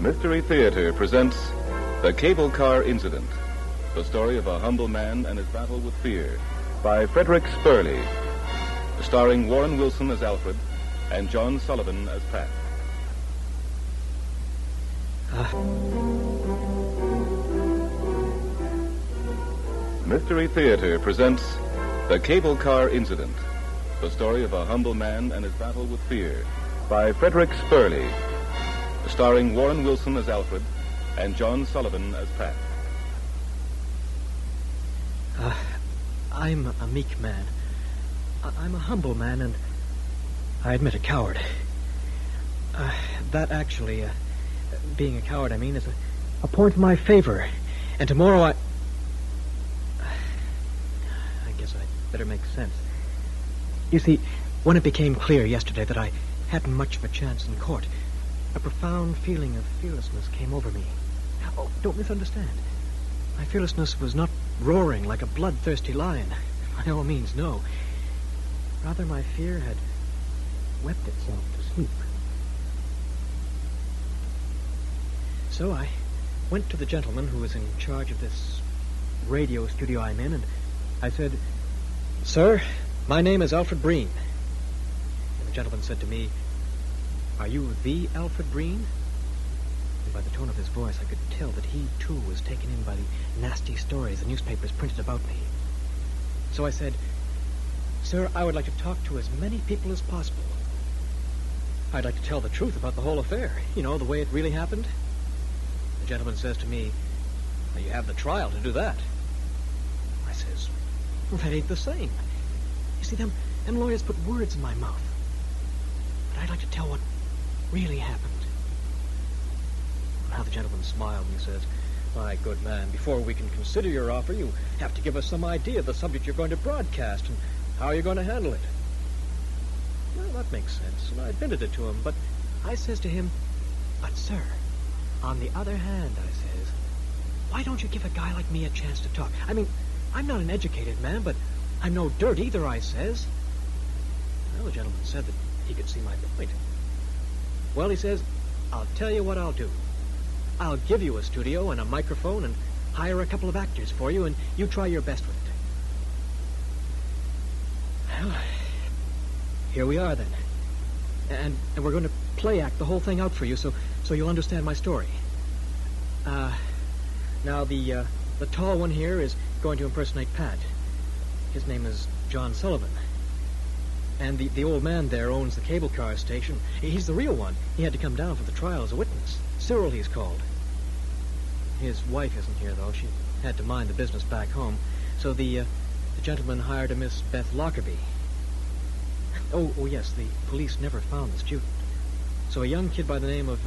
Mystery Theater presents The Cable Car Incident, the story of a humble man and his battle with fear, by Frederick Spurley, starring Warren Wilson as Alfred and John Sullivan as Pat. Mystery Theater presents The Cable Car Incident, the story of a humble man and his battle with fear, by Frederick Spurley, starring Warren Wilson as Alfred and John Sullivan as Pat. I'm a meek man. I'm a humble man, and I admit a coward. That actually, being a coward, I mean, is a point in my favor. And tomorrow I guess I'd better make sense. You see, when it became clear yesterday that I hadn't much of a chance in court, a profound feeling of fearlessness came over me. Oh, don't misunderstand. My fearlessness was not roaring like a bloodthirsty lion. By all means, no. Rather, my fear had wept itself to sleep. So I went to the gentleman who was in charge of this radio studio I'm in, and I said, "Sir, my name is Alfred Breen." And the gentleman said to me, "Are you the Alfred Breen?" And by the tone of his voice, I could tell that he, too, was taken in by the nasty stories the newspapers printed about me. So I said, "Sir, I would like to talk to as many people as possible. I'd like to tell the truth about the whole affair, you know, the way it really happened." The gentleman says to me, "Well, you have the trial to do that." I says, "Well, that ain't the same. You see, them lawyers put words in my mouth. But I'd like to tell what really happened." Now the gentleman smiled and he says, "My good man, before we can consider your offer, you have to give us some idea of the subject you're going to broadcast and how you're going to handle it." Well, that makes sense, and I admitted it to him, but I says to him, "But, sir, on the other hand," I says, "why don't you give a guy like me a chance to talk? I mean, I'm not an educated man, but I'm no dirt either," I says. Well, the gentleman said that he could see my point. "Well," he says, "I'll tell you what I'll do. I'll give you a studio and a microphone and hire a couple of actors for you, and you try your best with it." Well, here we are then. And we're going to play act the whole thing out for you so you'll understand my story. Now the tall one here is going to impersonate Pat. His name is John Sullivan. And the old man there owns the cable car station. He's the real one. He had to come down for the trial as a witness. Cyril, he's called. His wife isn't here, though. She had to mind the business back home. So the gentleman hired a Miss Beth Lockerbie. Oh, yes, the police never found the student. So a young kid by the name of,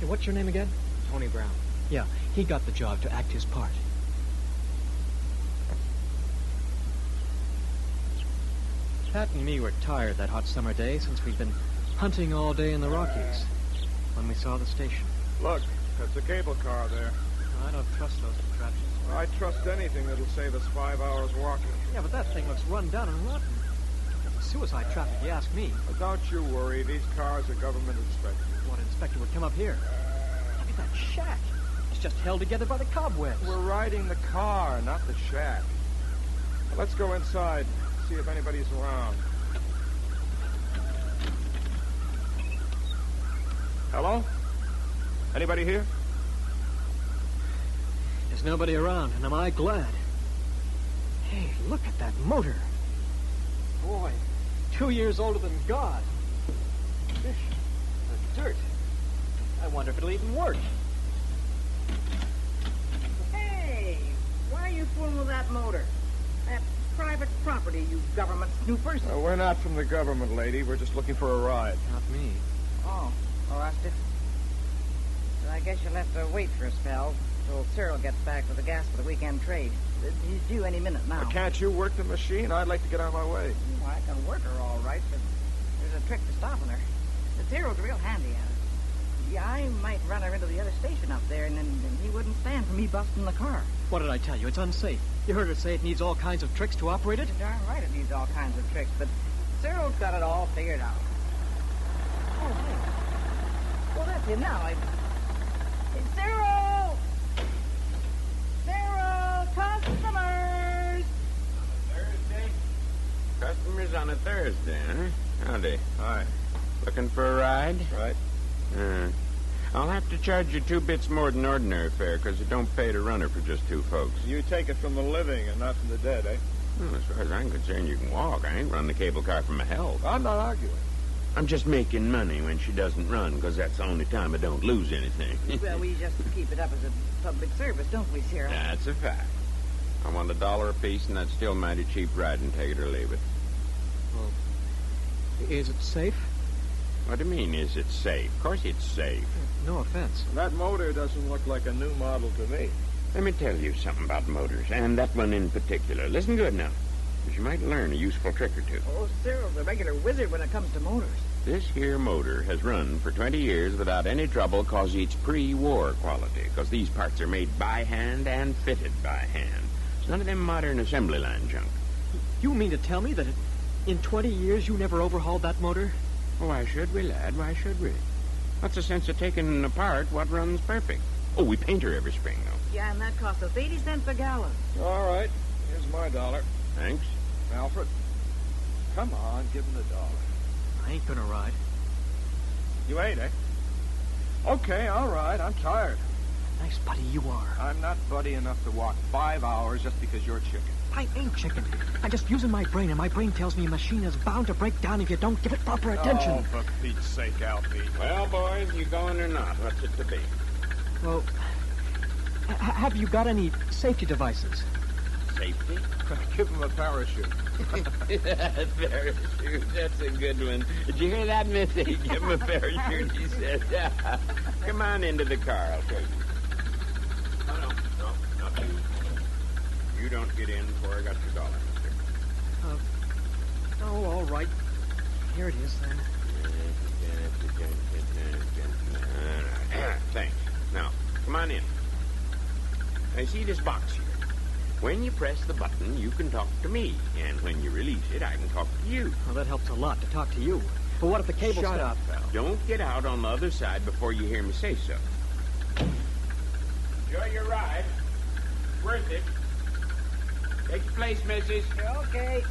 what's your name again? Tony Brown. Yeah, he got the job to act his part. Pat and me were tired that hot summer day since we'd been hunting all day in the Rockies when we saw the station. Look, that's a cable car there. I don't trust those contraptions. I trust anything that'll save us 5 hours walking. Yeah, but that thing looks run down and rotten. Suicide traffic, you ask me. But don't you worry. These cars are government inspected. What inspector would come up here? Look at that shack. It's just held together by the cobwebs. We're riding the car, not the shack. Now, let's go inside, see if anybody's around. Hello? Anybody here? There's nobody around, and am I glad. Hey, look at that motor. Boy, 2 years older than God. Fish, the dirt. I wonder if it'll even work. Hey, why are you fooling with that motor? That's private property, you government snoopers. We're not from the government, lady. We're just looking for a ride. Not me. Oh, that's different. I guess you'll have to wait for a spell till Cyril gets back with the gas for the weekend trade. He's due any minute now. Can't you work the machine? I'd like to get out of my way. Oh, I can work her all right, but there's a trick to stopping her. The Cyril's real handy at it. Yeah, I might run her into the other station up there, and then he wouldn't stand for me busting the car. What did I tell you? It's unsafe. You heard her say it needs all kinds of tricks to operate it? You're darn right it needs all kinds of tricks, but Cyril's got it all figured out. Oh, hey. Well, that's him now. Hey, Cyril! Cyril! Customers! Thursday? Customers on a Thursday, huh? Howdy. Hi. Looking for a ride? Right. I'll have to charge you 2 bits more than ordinary fare, because it don't pay to run her for just 2 folks. You take it from the living and not from the dead, eh? Well, as far as I'm concerned, you can walk. I ain't run the cable car for my health. I'm not arguing. I'm just making money when she doesn't run, because that's the only time I don't lose anything. Well, we just keep it up as a public service, don't we, Cyril? That's a fact. I want $1 apiece, and that's still mighty cheap riding, take it or leave it. Well, is it safe? What do you mean, is it safe? Of course it's safe. No offense. That motor doesn't look like a new model to me. Let me tell you something about motors, and that one in particular. Listen good now, because you might learn a useful trick or two. Oh, Cyril's a regular wizard when it comes to motors. This here motor has run for 20 years without any trouble because it's pre-war quality, because these parts are made by hand and fitted by hand. It's none of them modern assembly line junk. You mean to tell me that in 20 years you never overhauled that motor? Why should we, lad? Why should we? What's the sense of taking apart what runs perfect? Oh, we paint her every spring, though. Yeah, and that costs us 80 cents a gallon. All right. Here's my $1. Thanks. Alfred, come on, give him the $1. I ain't gonna ride. You ain't, eh? Okay, all right. I'm tired. Nice buddy you are. I'm not buddy enough to walk 5 hours just because you're chicken. I ain't chicken. I'm just using my brain, and my brain tells me a machine is bound to break down if you don't give it proper attention. Oh, for Pete's sake, Alfie. Well, boys, you going or not? What's it to be? Well, have you got any safety devices? Safety? Give him a parachute. Parachute, that's a good one. Did you hear that, Missy? Give him a parachute, he said. Come on into the car, I'll show you. No, not you. You don't get in before I got your $1, mister. Oh, all right. Here it is, then. All right. Thanks. Now, come on in. Now, see this box here? When you press the button, you can talk to me. And when you release it, I can talk to you. Well, that helps a lot to talk to you. But what if the cable... Shut up, pal. Don't get out on the other side before you hear me say so. Enjoy your ride. Worth it. Take your place, missus. Okay.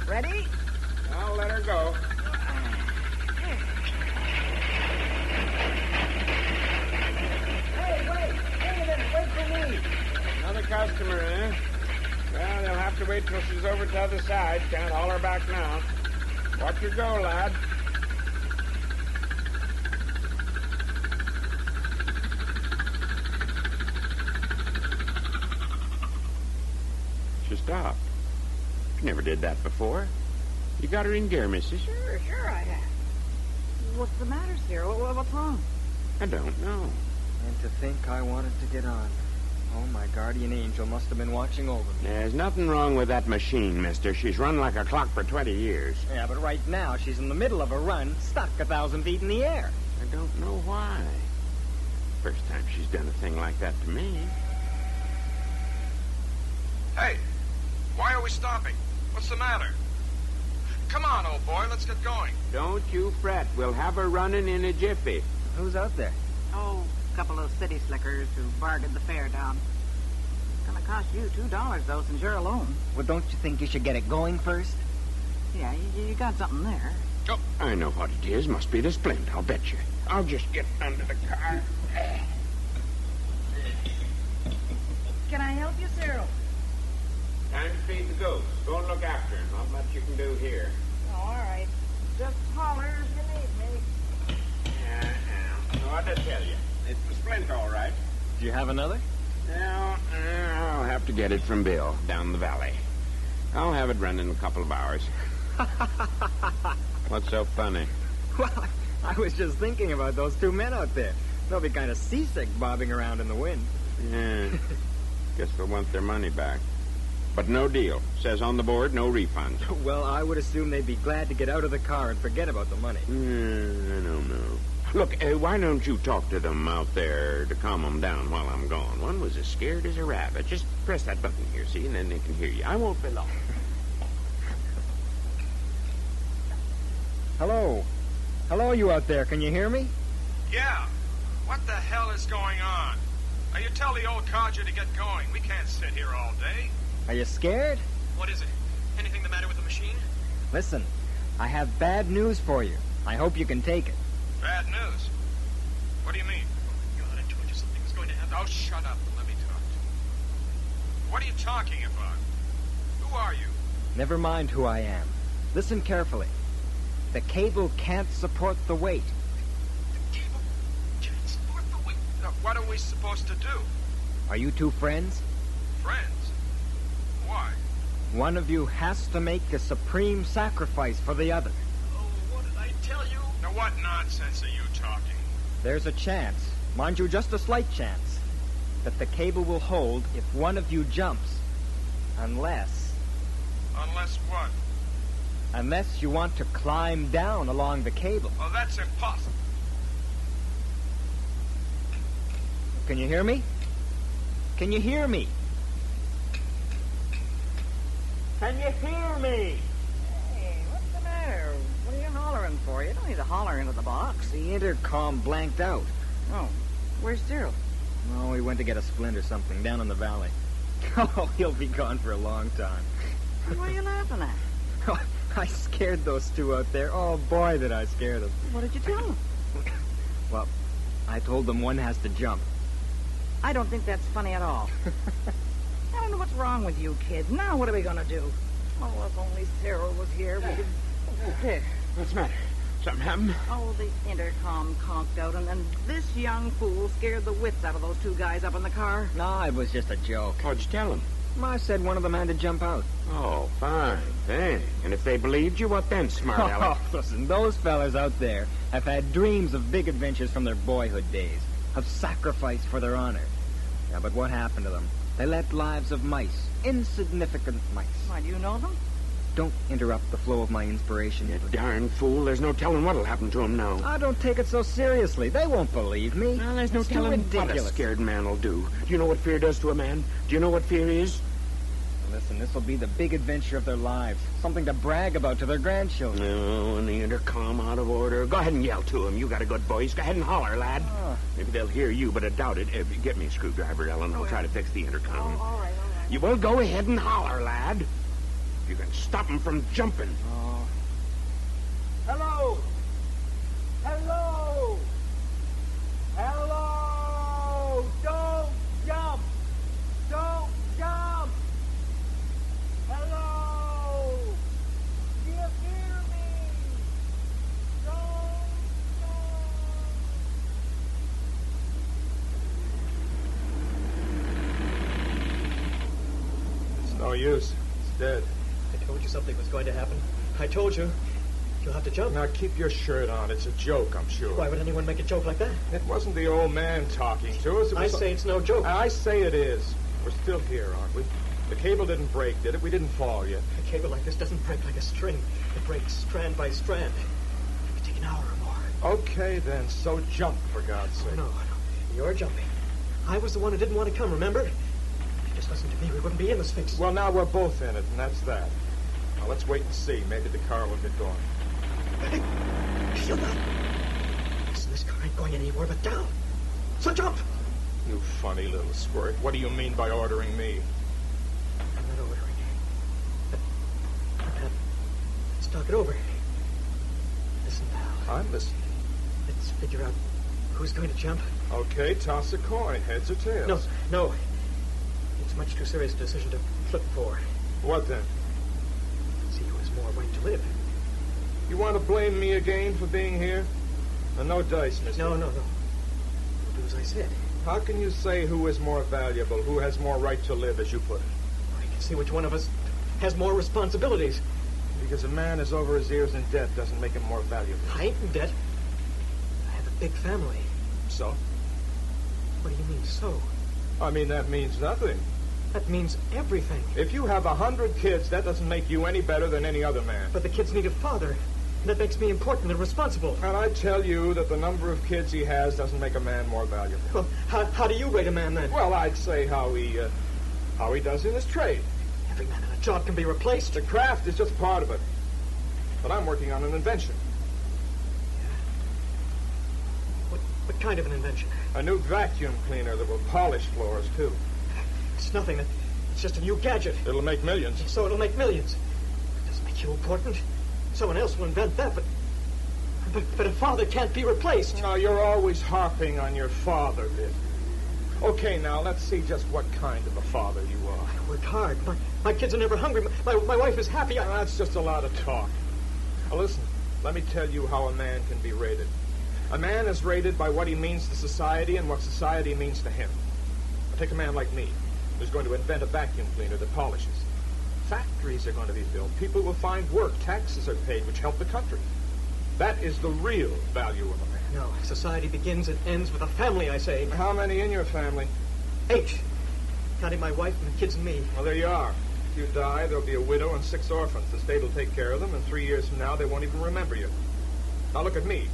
Ready? I'll let her go. Hey, wait! Wait a minute! Wait for me! Another customer, eh? Well, they'll have to wait till she's over to the other side. Can't haul her back now. Watch her go, lad. She stopped. She never did that before. You got her in gear, missus? Sure I have. What's the matter, Cyril? What's wrong? I don't know. And to think I wanted to get on. Oh, my guardian angel must have been watching over me. There's nothing wrong with that machine, mister. She's run like a clock for 20 years. Yeah, but right now she's in the middle of a run, stuck 1,000 feet in the air. I don't know why. First time she's done a thing like that to me. Hey, why are we stopping? What's the matter? Come on, old boy, let's get going. Don't you fret. We'll have her running in a jiffy. Who's out there? Oh, a couple of city slickers who bargained the fare down. It's gonna cost you $2, though, since you're alone. Well, don't you think you should get it going first? Yeah, you got something there. Oh, I know what it is. Must be the splint, I'll bet you. I'll just get under the car. Can I help you, Cyril? Time to feed the goats. Go and look after him. Not much you can do here. Oh, all right. Just holler if you need me. What'd I tell you? It's the splint, all right. Do you have another? Now, I'll have to get it from Bill down the valley. I'll have it running in a couple of hours. What's so funny? Well, I was just thinking about those 2 men out there. They'll be kind of seasick bobbing around in the wind. Yeah. Guess they'll want their money back. But no deal. Says on the board, no refunds. Well, I would assume they'd be glad to get out of the car and forget about the money. I don't know. Look, why don't you talk to them out there to calm them down while I'm gone? One was as scared as a rabbit. Just press that button here, see, and then they can hear you. I won't be long. Hello? Hello, you out there. Can you hear me? Yeah. What the hell is going on? Now, you tell the old codger to get going. We can't sit here all day. Are you scared? What is it? Anything the matter with the machine? Listen, I have bad news for you. I hope you can take it. Bad news? What do you mean? God, I told you something was going to happen. Oh, shut up and let me talk to you. What are you talking about? Who are you? Never mind who I am. Listen carefully. The cable can't support the weight. The cable can't support the weight. Now, what are we supposed to do? Are you two friends? Friends? Why? One of you has to make a supreme sacrifice for the other. Oh, what did I tell you? Now, what nonsense are you talking? There's a chance, mind you, just a slight chance, that the cable will hold if one of you jumps. Unless What? Unless you want to climb down along the cable. Well, that's impossible. Can you hear me? Can you hear me? Can you hear me? Hey, what's the matter? What are you hollering for? You don't need to holler into the box. The intercom blanked out. Oh, where's Cyril? Oh, he went to get a splint or something down in the valley. Oh, he'll be gone for a long time. What are you laughing at? I scared those two out there. Oh, boy, did I scare them. What did you tell them? Well, I told them one has to jump. I don't think that's funny at all. I don't know what's wrong with you kids. Now what are we going to do? Oh, if only Cyril was here, we could... Here. What's the matter? Something happened? Oh, the intercom conked out, and this young fool scared the wits out of those two guys up in the car. No, it was just a joke. How'd you tell them? I said one of them had to jump out. Oh, fine. Hey, and if they believed you, what then, smart aleck? Oh, listen, those fellas out there have had dreams of big adventures from their boyhood days, of sacrifice for their honor. Yeah, but what happened to them? They led lives of mice, insignificant mice. Why, do you know them? Don't interrupt the flow of my inspiration. You darn fool. There's no telling what'll happen to them now. I don't take it so seriously. They won't believe me. Well, there's no It's too telling what a ridiculous. scared man will do. Do you know what fear does to a man? Do you know what fear is? Listen, this will be the big adventure of their lives. Something to brag about to their grandchildren. No, and the intercom out of order. Go ahead and yell to them. You got a good voice. Go ahead and holler, lad. Oh. Maybe they'll hear you, but I doubt it. Get me a screwdriver, Ellen. I'll try to fix the intercom. All right. You will go ahead and holler, lad. You can stop them from jumping. Oh. Hello! Hello! Hello! Don't jump! Don't jump! Hello! Do you hear me? Don't jump! It's no use. It's dead. I told you something was going to happen. I told you. You'll have to jump. Now, keep your shirt on. It's a joke, I'm sure. Why would anyone make a joke like that? It wasn't the old man talking to us. It I was say it's no joke. I say it is. We're still here, aren't we? The cable didn't break, did it? We didn't fall yet. A cable like this doesn't break like a string. It breaks strand by strand. It could take an hour or more. Okay, then. So jump, for God's sake. No. You're jumping. I was the one who didn't want to come, remember? If you just listened to me, we wouldn't be in this fix. Well, now we're both in it, and that's that. Now, let's wait and see. Maybe the car will get going. Hey, feel that? Listen, this car ain't going anywhere but down. So jump! You funny little squirt. What do you mean by ordering me? I'm not ordering. Let's talk it over. Listen, pal. I'm listening. Let's figure out who's going to jump. Okay, toss a coin. Heads or tails? No. It's much too serious a decision to flip for. What then? See who has more right to live. You want to blame me again for being here? No dice, mister. No. We'll do as I said. How can you say who is more valuable, who has more right to live, as you put it? I can see which one of us has more responsibilities. Because a man is over his ears in debt doesn't make him more valuable. I ain't in debt. I have a big family. So? What do you mean, so? I mean, that means nothing. That means everything. If you have 100 kids, that doesn't make you any better than any other man. But the kids need a father. And that makes me important and responsible. And I tell you that the number of kids he has doesn't make a man more valuable. Well, how do you rate a man, then? Well, I'd say how he does in his trade. Every man in a job can be replaced. The craft is just part of it. But I'm working on an invention. What kind of an invention? A new vacuum cleaner that will polish floors, too. It's nothing. It's just a new gadget. It'll make millions. So it'll make millions. It doesn't make you important. Someone else will invent that, but a father can't be replaced. No, you're always harping on your father, Biff. Okay, now, let's see just what kind of a father you are. I work hard. My kids are never hungry. My wife is happy. That's just a lot of talk. Now, listen, let me tell you how a man can be rated. A man is rated by what he means to society and what society means to him. Now, take a man like me, who's going to invent a vacuum cleaner that polishes. Factories are going to be built. People will find work. Taxes are paid, which help the country. That is the real value of a man. No, society begins and ends with a family, I say. How many in your family? 8. Counting my wife and the kids and me. Well, there you are. If you die, there'll be a widow and 6 orphans. The state will take care of them, and 3 years from now, they won't even remember you. Now, look at me.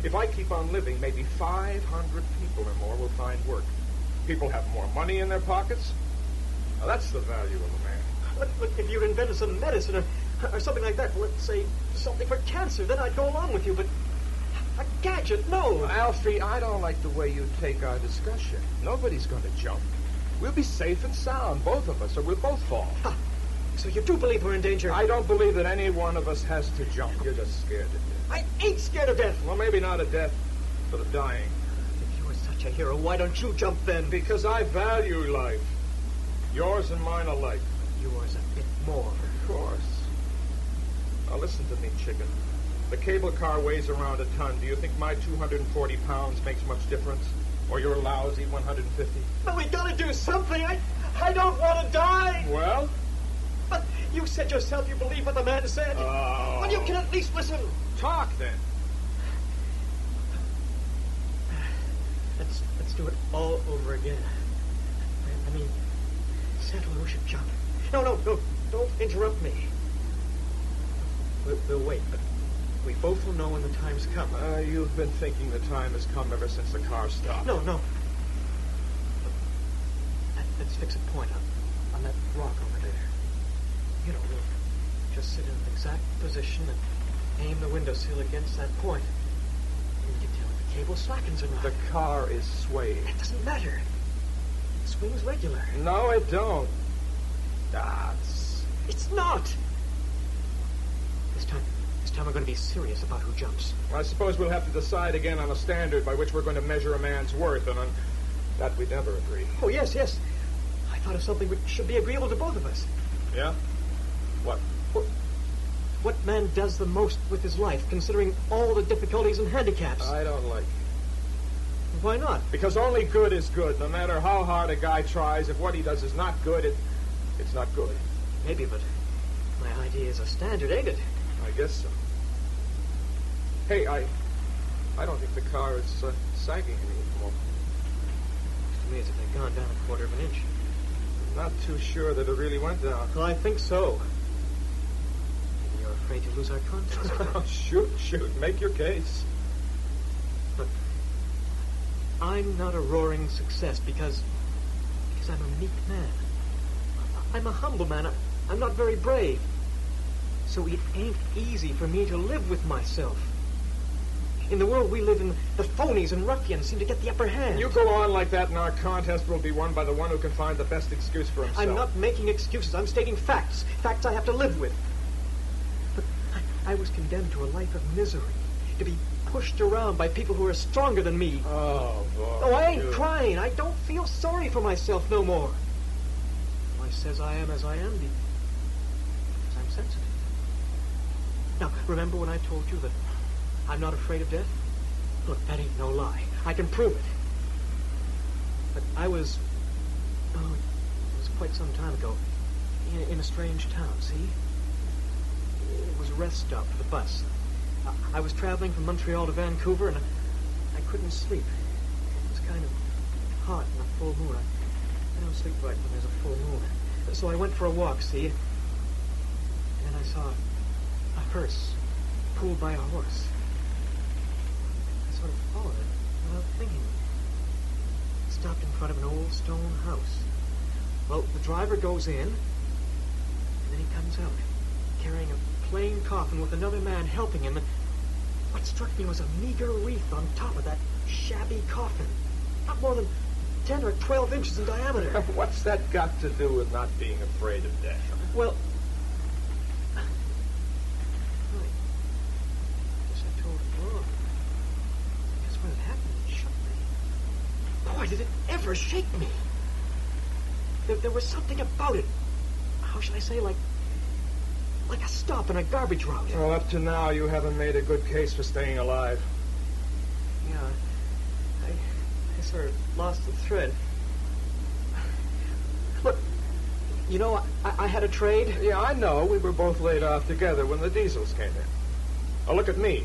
If I keep on living, maybe 500 people or more will find work. People have more money in their pockets. Now, that's the value of a man. Look, if you'd invented some medicine or something like that, let's say something for cancer, then I'd go along with you, but a gadget, no. Alfie, I don't like the way you take our discussion. Nobody's going to jump. We'll be safe and sound, both of us, or we'll both fall. Ha. So you do believe we're in danger? I don't believe that any one of us has to jump. You're just scared of death. I ain't scared of death. Well, maybe not of death, but of dying. If you were such a hero, why don't you jump then? Because I value life. Yours and mine alike. Yours a bit more. Of course. Now listen to me, chicken. The cable car weighs around a ton. Do you think my 240 pounds makes much difference? Or your lousy 150? But we gotta do something. I don't want to die. Well? But you said yourself you believe what the man said. Oh. Well, you can at least listen. Talk, then. Let's do it all over again. I mean, Santa Lucia jump. No, don't interrupt me. We'll wait, but we both will know when the time's come. You've been thinking the time has come ever since the car stopped. No. Let's fix a point on that rock over there. You know, we'll just sit in an exact position and aim the windowsill against that point. And we can tell if the cable slackens or not. The car is swaying. It doesn't matter. It swings regular. No, it don't. It's not. This time we're going to be serious about who jumps. Well, I suppose we'll have to decide again on a standard by which we're going to measure a man's worth, and on that we'd never agree. Oh, yes. I thought of something which should be agreeable to both of us. Yeah? What? What man does the most with his life, considering all the difficulties and handicaps? I don't like it. Why not? Because only good is good. No matter how hard a guy tries, if what he does is not good, it's not good. Maybe, but my idea is a standard, ain't it? I guess so. Hey, I don't think the car is sagging anymore. Looks to me as if they'd gone down a quarter of an inch. I'm not too sure that it really went down. Well, I think so. Maybe you're afraid to lose our contest. Shoot. Make your case. Look, I'm not a roaring success because I'm a meek man. I'm a humble man. I'm not very brave. So it ain't easy for me to live with myself. In the world we live in, the phonies and ruffians seem to get the upper hand. You go on like that and our contest will be won by the one who can find the best excuse for himself. I'm not making excuses. I'm stating facts. Facts I have to live with. But I was condemned to a life of misery. To be pushed around by people who are stronger than me. Oh, boy. Oh, I ain't crying. I don't feel sorry for myself no more. I says I am as I am because I'm sensitive. Now, remember when I told you that I'm not afraid of death? Look, that ain't no lie. I can prove it. But it was quite some time ago, in a strange town, see? It was a rest stop for the bus. I was traveling from Montreal to Vancouver, and I couldn't sleep. It was kind of hot in a full moon. I don't sleep right when there's a full moon. So I went for a walk, see? And then I saw a hearse pulled by a horse. I sort of followed it without thinking. It stopped in front of an old stone house. Well, the driver goes in, and then he comes out, carrying a plain coffin with another man helping him. And What struck me was a meager wreath on top of that shabby coffin. Not more than 10 or 12 inches in diameter. What's that got to do with not being afraid of death? Well, I guess I told him wrong. I guess when it happened, it shook me. Boy, did it ever shake me. There was something about it. How should I say, like a stop in a garbage route. Well, up to now, you haven't made a good case for staying alive. Yeah, I sort of lost the thread. Look, you know, I had a trade. Yeah, I know. We were both laid off together when the diesels came in. Now, look at me.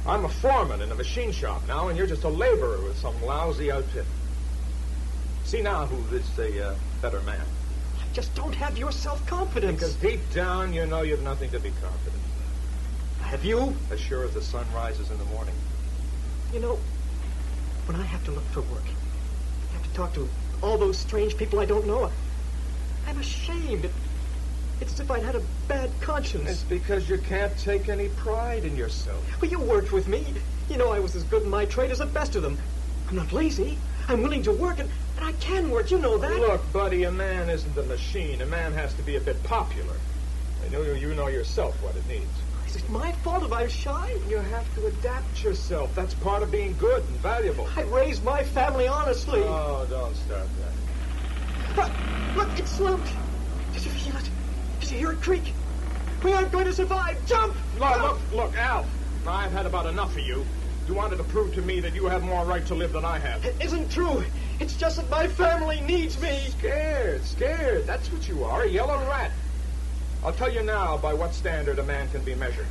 I'm a foreman in a machine shop now, and you're just a laborer with some lousy outfit. See now who is the better man. I just don't have your self-confidence. Because deep down, you know you've nothing to be confident. Have you? As sure as the sun rises in the morning. You know, when I have to look for work, I have to talk to all those strange people I don't know, I'm ashamed. It's as if I'd had a bad conscience. It's because you can't take any pride in yourself. Well, you worked with me. You know I was as good in my trade as the best of them. I'm not lazy. I'm willing to work, and I can work. You know that. Look, buddy, a man isn't a machine. A man has to be a bit popular. You know yourself what it needs. Is it my fault if I'm shy? You have to adapt yourself. That's part of being good and valuable. I raised my family honestly. Oh, don't start that. Look, it slumped. Did you feel it? Did you hear it creak? We aren't going to survive. Jump! Look, Al. I've had about enough of you. You wanted to prove to me that you have more right to live than I have. It isn't true. It's just that my family needs me. Scared. That's what you are, a yellow rat. I'll tell you now by what standard a man can be measured.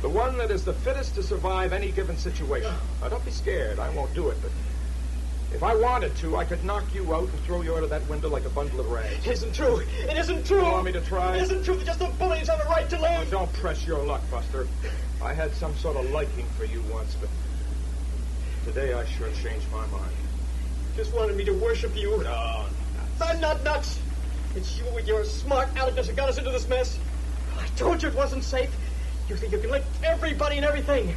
The one that is the fittest to survive any given situation. Now, don't be scared. I won't do it, but if I wanted to, I could knock you out and throw you out of that window like a bundle of rags. It isn't true. It isn't true. You want me to try? It isn't true that just the bullies have a right to live. Don't press your luck, Buster. I had some sort of liking for you once, but today I sure changed my mind. Just wanted me to worship you. No, I'm not nuts. It's you with your smart aleckness that got us into this mess. I told you it wasn't safe. You think you can lick everybody and everything.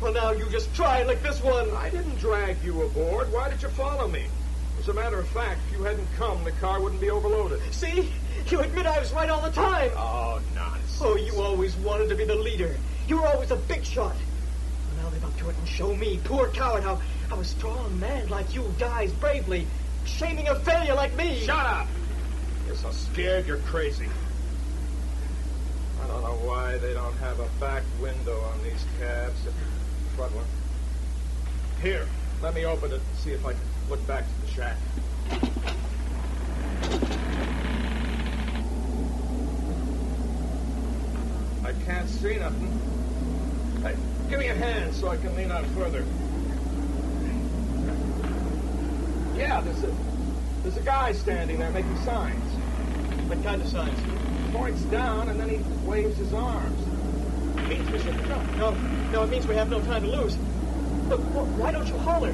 Well, now you just try and lick this one. I didn't drag you aboard. Why did you follow me? As a matter of fact, if you hadn't come, the car wouldn't be overloaded. See? You admit I was right all the time. Oh, nonsense. Oh, you always wanted to be the leader. You were always a big shot. Well, now live up to it and show me, poor coward, how a strong man like you dies bravely, shaming a failure like me. Shut up! You're so scared you're crazy. I don't know why they don't have a back window on these cabs. Front one. Here, let me open it and see if I can look back to the shack. I can't see nothing. Hey, give me a hand so I can lean out further. Yeah, there's a guy standing there making signs. What kind of signs? He points down and then he waves his arms. It means we should jump. No, it means we have no time to lose. Look, why don't you holler?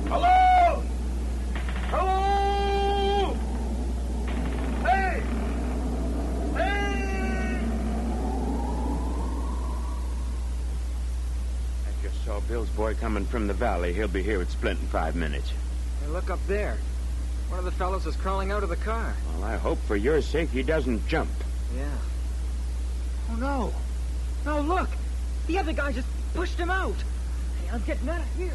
Hello! Hello! Hey! Hey! I just saw Bill's boy coming from the valley. He'll be here at Splint in 5 minutes. Hey, look up there. One of the fellows is crawling out of the car. Well, I hope for your sake he doesn't jump. Yeah. Oh, no. No, look. The other guy just pushed him out. Hey, I'm getting out of here.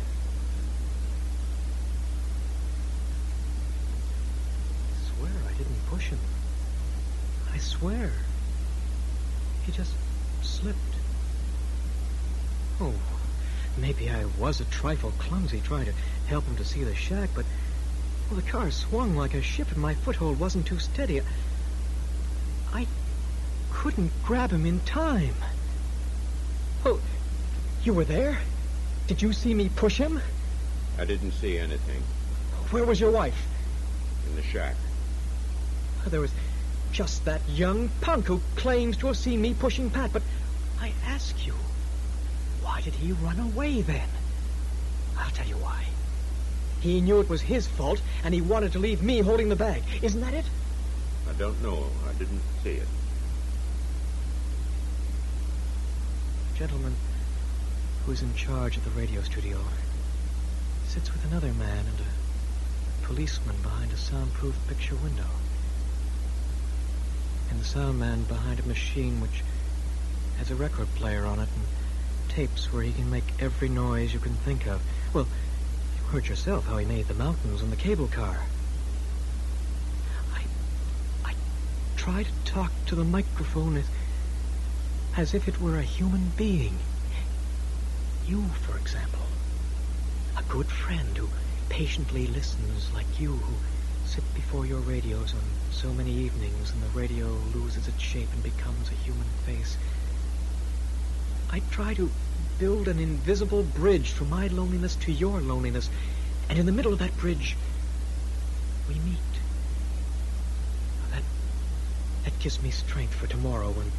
I swear I didn't push him. I swear. He just slipped. Oh, maybe I was a trifle clumsy trying to help him to see the shack, but well, the car swung like a ship and my foothold wasn't too steady. I couldn't grab him in time. Oh, you were there? Did you see me push him? I didn't see anything Where was your wife? in the shack. There was just that young punk who claims to have seen me pushing Pat, but I ask you, why did he run away then? I'll tell you why. He knew it was his fault, and he wanted to leave me holding the bag. Isn't that it? I don't know. I didn't see it. Gentlemen, who is in charge of the radio studio, sits with another man and a policeman behind a soundproof picture window. And the sound man behind a machine which has a record player on it and tapes where he can make every noise you can think of. Well, you heard yourself how he made the mountains on the cable car. I try to talk to the microphone as if it were a human being. You, for example. A good friend who patiently listens like you, who sit before your radios on so many evenings and the radio loses its shape and becomes a human face. I try to build an invisible bridge from my loneliness to your loneliness, and in the middle of that bridge, we meet. That gives me strength for tomorrow when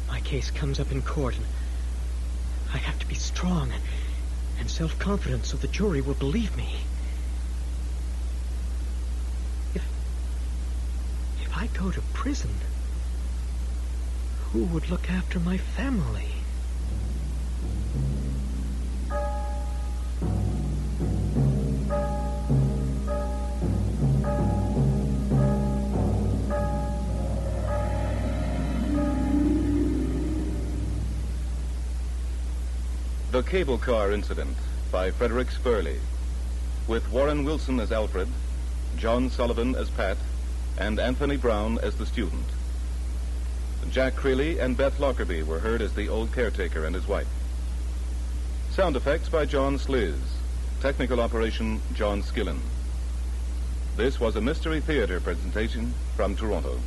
my case comes up in court, and I have to be strong and self-confident so the jury will believe me. If I go to prison, who would look after my family? The Cable Car Incident by Frederick Spurley, with Warren Wilson as Alfred, John Sullivan as Pat, and Anthony Brown as the student. Jack Creeley and Beth Lockerbie were heard as the old caretaker and his wife. Sound effects by John Sliz. Technical operation, John Skillen. This was a Mystery Theater presentation from Toronto.